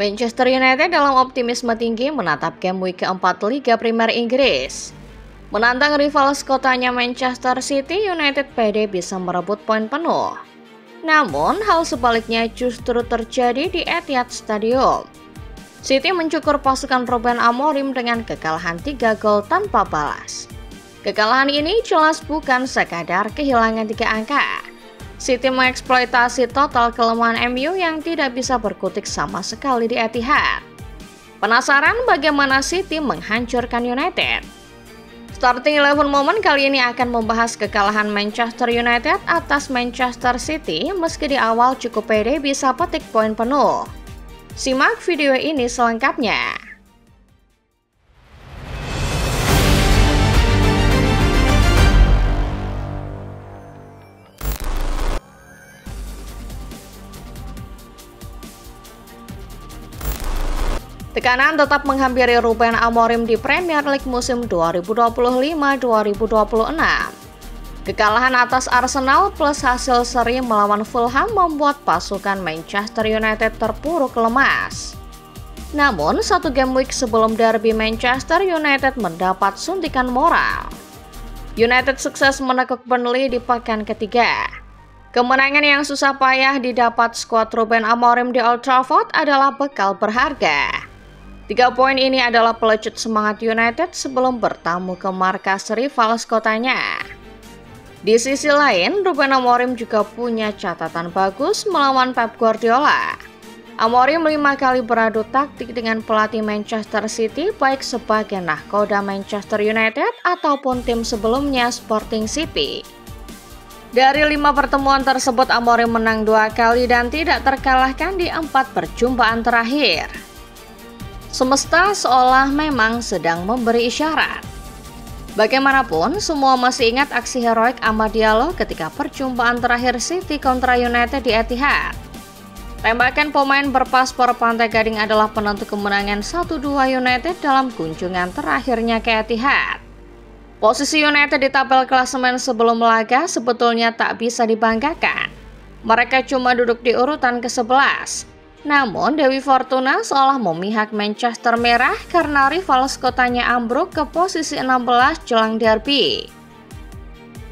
Manchester United dalam optimisme tinggi menatap game week keempat Liga Premier Inggris. Menantang rival sekotanya Manchester City, United pede bisa merebut poin penuh. Namun, hal sebaliknya justru terjadi di Etihad Stadium. City mencukur pasukan Ruben Amorim dengan kekalahan 3 gol tanpa balas. Kekalahan ini jelas bukan sekadar kehilangan 3 angka. City mengeksploitasi total kelemahan MU yang tidak bisa berkutik sama sekali di Etihad. Penasaran bagaimana City menghancurkan United? Starting 11 Moment kali ini akan membahas kekalahan Manchester United atas Manchester City meski di awal cukup pede bisa petik poin penuh. Simak video ini selengkapnya. Tekanan tetap menghampiri Ruben Amorim di Premier League musim 2025-2026. Kekalahan atas Arsenal plus hasil seri melawan Fulham membuat pasukan Manchester United terpuruk lemas. Namun, satu game week sebelum derby Manchester United mendapat suntikan moral. United sukses menekuk Burnley di pekan ketiga. Kemenangan yang susah payah didapat skuad Ruben Amorim di Old Trafford adalah bekal berharga. 3 poin ini adalah pelecut semangat United sebelum bertamu ke markas rival sekotanya. Di sisi lain, Ruben Amorim juga punya catatan bagus melawan Pep Guardiola. Amorim 5 kali beradu taktik dengan pelatih Manchester City baik sebagai nahkoda Manchester United ataupun tim sebelumnya Sporting CP. Dari 5 pertemuan tersebut, Amorim menang 2 kali dan tidak terkalahkan di 4 perjumpaan terakhir. Semesta seolah memang sedang memberi isyarat. Bagaimanapun, semua masih ingat aksi heroik Amad Diallo ketika perjumpaan terakhir City kontra United di Etihad. Tembakan pemain berpaspor Pantai Gading adalah penentu kemenangan 1-2 United dalam kunjungan terakhirnya ke Etihad. Posisi United di tabel klasemen sebelum laga sebetulnya tak bisa dibanggakan. Mereka cuma duduk di urutan ke-11. Namun, Dewi Fortuna seolah memihak Manchester Merah karena rival sekotanya ambruk ke posisi 16 jelang derby.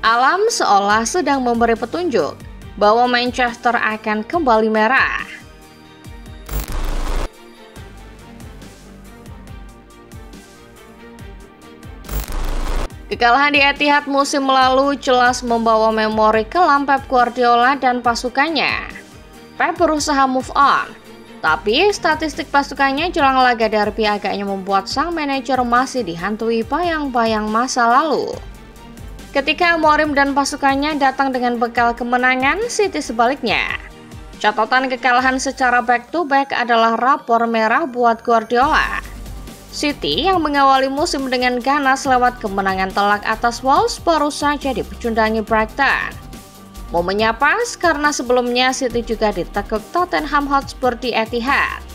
Alam seolah sedang memberi petunjuk bahwa Manchester akan kembali merah. Kekalahan di Etihad musim lalu jelas membawa memori kelam Pep Guardiola dan pasukannya. Pep berusaha move on, tapi statistik pasukannya jelang laga derby agaknya membuat sang manajer masih dihantui bayang-bayang masa lalu. Ketika Amorim dan pasukannya datang dengan bekal kemenangan, City sebaliknya. Catatan kekalahan secara back-to-back adalah rapor merah buat Guardiola. City yang mengawali musim dengan ganas lewat kemenangan telak atas Wolves baru saja dipecundangi Brighton. Momennya pas karena sebelumnya City juga ditekuk Tottenham Hotspur di Etihad.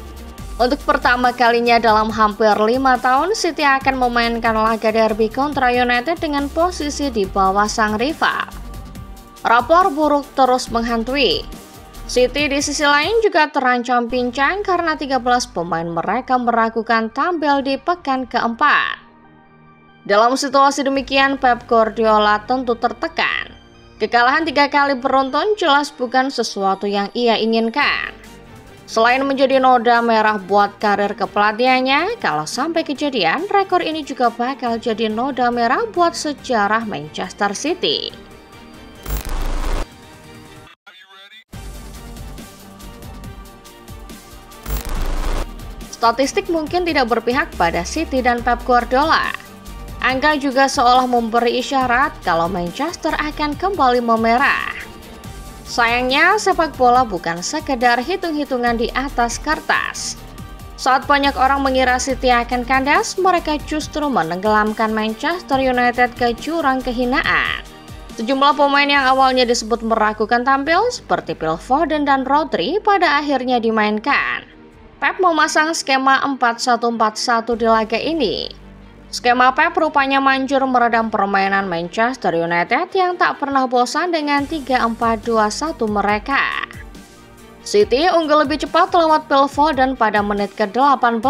Untuk pertama kalinya dalam hampir 5 tahun, City akan memainkan laga derby kontra United dengan posisi di bawah sang rival. Rapor buruk terus menghantui. City di sisi lain juga terancam pincang karena 13 pemain mereka meragukan tampil di pekan keempat. Dalam situasi demikian, Pep Guardiola tentu tertekan. Kekalahan 3 kali beruntun jelas bukan sesuatu yang ia inginkan. Selain menjadi noda merah buat karir kepelatihannya, kalau sampai kejadian, rekor ini juga bakal jadi noda merah buat sejarah Manchester City. Statistik mungkin tidak berpihak pada City dan Pep Guardiola. Angka juga seolah memberi isyarat kalau Manchester akan kembali memerah. Sayangnya, sepak bola bukan sekedar hitung-hitungan di atas kertas. Saat banyak orang mengira City akan kandas, mereka justru menenggelamkan Manchester United ke jurang kehinaan. Sejumlah pemain yang awalnya disebut meragukan tampil, seperti Phil Foden dan Rodri, pada akhirnya dimainkan. Pep memasang skema 4-1-4-1 di laga ini. Skema Pep rupanya manjur meredam permainan Manchester United yang tak pernah bosan dengan 3-4-2-1 mereka. City unggul lebih cepat lewat Phil Foden pada menit ke-18.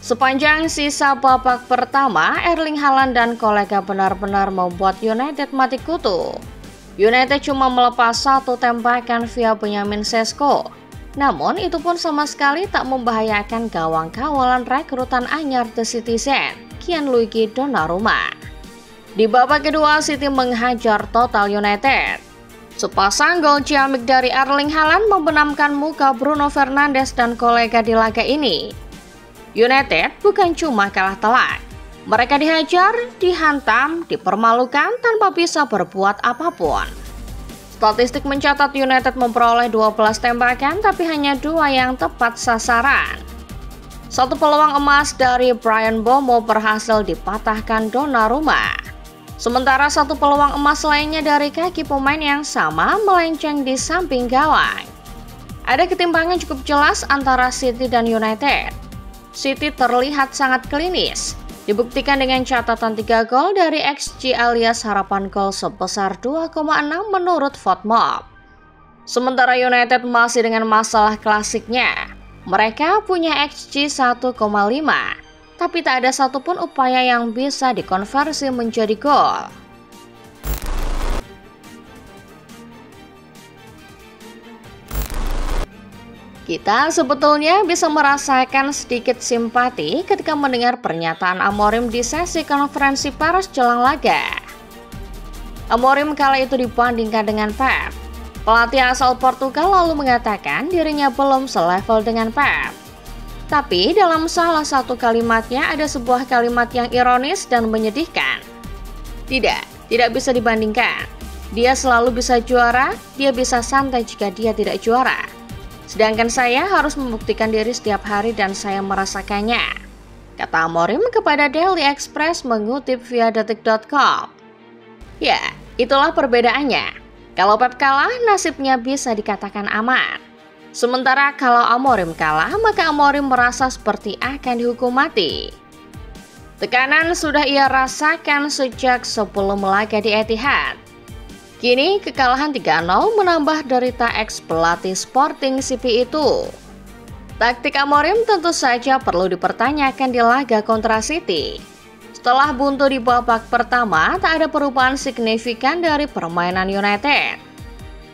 Sepanjang sisa babak pertama, Erling Haaland dan kolega benar-benar membuat United mati kutu. United cuma melepas satu tembakan via Benjamin Sesko. Namun itu pun sama sekali tak membahayakan gawang kawalan rekrutan anyar The Citizen, Gianluigi Donnarumma. Di babak kedua, City menghajar total United. Sepasang gol ciamik dari Erling Haaland membenamkan muka Bruno Fernandes dan kolega di laga ini. United bukan cuma kalah telak, mereka dihajar, dihantam, dipermalukan tanpa bisa berbuat apapun. Statistik mencatat United memperoleh 12 tembakan tapi hanya 2 yang tepat sasaran. Satu peluang emas dari Bryan Mbeumo berhasil dipatahkan Donnarumma. Sementara satu peluang emas lainnya dari kaki pemain yang sama melenceng di samping gawang. Ada ketimpangan cukup jelas antara City dan United. City terlihat sangat klinis, dibuktikan dengan catatan 3 gol dari XG alias harapan gol sebesar 2,6 menurut FotMob. Sementara United masih dengan masalah klasiknya. Mereka punya XG 1,5. Tapi tak ada satupun upaya yang bisa dikonversi menjadi gol. Kita sebetulnya bisa merasakan sedikit simpati ketika mendengar pernyataan Amorim di sesi konferensi pers jelang laga. Amorim kala itu dibandingkan dengan Pep. Pelatih asal Portugal lalu mengatakan dirinya belum selevel dengan Pep. Tapi dalam salah satu kalimatnya ada sebuah kalimat yang ironis dan menyedihkan. Tidak bisa dibandingkan. Dia selalu bisa juara, dia bisa santai jika dia tidak juara. Sedangkan saya harus membuktikan diri setiap hari dan saya merasakannya, kata Amorim kepada Daily Express mengutip via detik.com. Ya, itulah perbedaannya. Kalau Pep kalah, nasibnya bisa dikatakan aman. Sementara kalau Amorim kalah, maka Amorim merasa seperti akan dihukum mati. Tekanan sudah ia rasakan sejak sebelum laga di Etihad. Kini kekalahan 3-0 menambah derita ex-pelatih Sporting CP itu. Taktik Amorim tentu saja perlu dipertanyakan di laga kontra City. Setelah buntu di babak pertama, tak ada perubahan signifikan dari permainan United.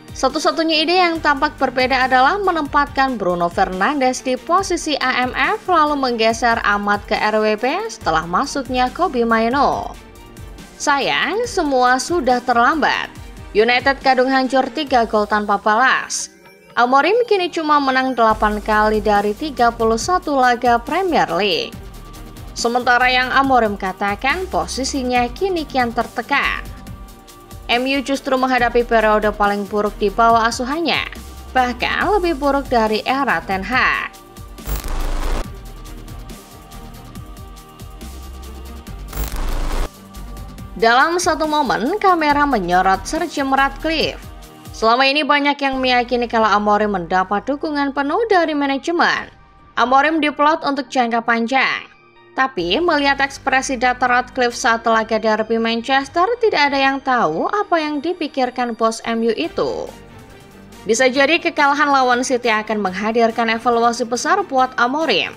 Satu-satunya ide yang tampak berbeda adalah menempatkan Bruno Fernandes di posisi AMF lalu menggeser Ahmad ke RWP setelah masuknya Kobbie Mainoo. Sayang, semua sudah terlambat. United kadung hancur 3 gol tanpa balas. Amorim kini cuma menang 8 kali dari 31 laga Premier League. Sementara yang Amorim katakan posisinya kini kian tertekan. MU justru menghadapi periode paling buruk di bawah asuhannya, bahkan lebih buruk dari era Ten Hag. Dalam satu momen, kamera menyorot Sir Jim Ratcliffe. Selama ini banyak yang meyakini kalau Amorim mendapat dukungan penuh dari manajemen. Amorim diplot untuk jangka panjang. Tapi melihat ekspresi data Ratcliffe saat laga derby Manchester, tidak ada yang tahu apa yang dipikirkan bos MU itu. Bisa jadi kekalahan lawan City akan menghadirkan evaluasi besar buat Amorim.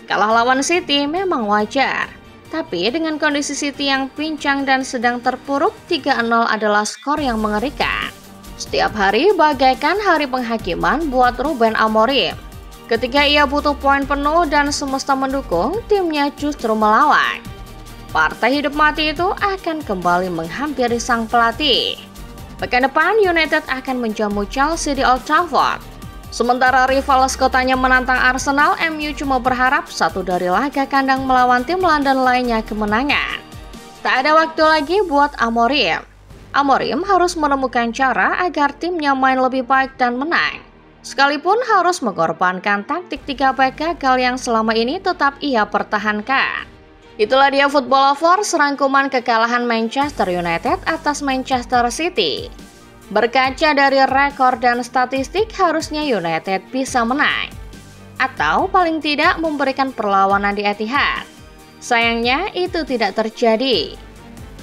Kalah lawan City memang wajar, tapi dengan kondisi City yang pincang dan sedang terpuruk, 3-0 adalah skor yang mengerikan. Setiap hari bagaikan hari penghakiman buat Ruben Amorim. Ketika ia butuh poin penuh dan semesta mendukung, timnya justru melawan. Partai hidup mati itu akan kembali menghampiri sang pelatih. Pekan depan United akan menjamu Chelsea di Old Trafford. Sementara rival sekotanya menantang Arsenal, MU cuma berharap satu dari laga kandang melawan tim London lainnya kemenangan. Tak ada waktu lagi buat Amorim. Amorim harus menemukan cara agar timnya main lebih baik dan menang. Sekalipun harus mengorbankan taktik 3 back gagal yang selama ini tetap ia pertahankan. Itulah dia Football Lovers, rangkuman kekalahan Manchester United atas Manchester City. Berkaca dari rekor dan statistik, harusnya United bisa menang. Atau paling tidak memberikan perlawanan di Etihad. Sayangnya itu tidak terjadi.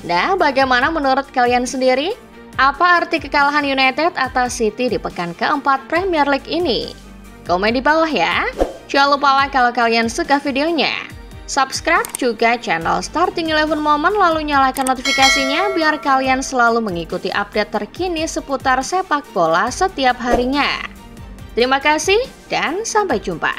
Nah, bagaimana menurut kalian sendiri? Apa arti kekalahan United atas City di pekan keempat Premier League ini? Komen di bawah ya. Jangan lupa like kalau kalian suka videonya. Subscribe juga channel Starting 11 Moment lalu nyalakan notifikasinya biar kalian selalu mengikuti update terkini seputar sepak bola setiap harinya. Terima kasih dan sampai jumpa.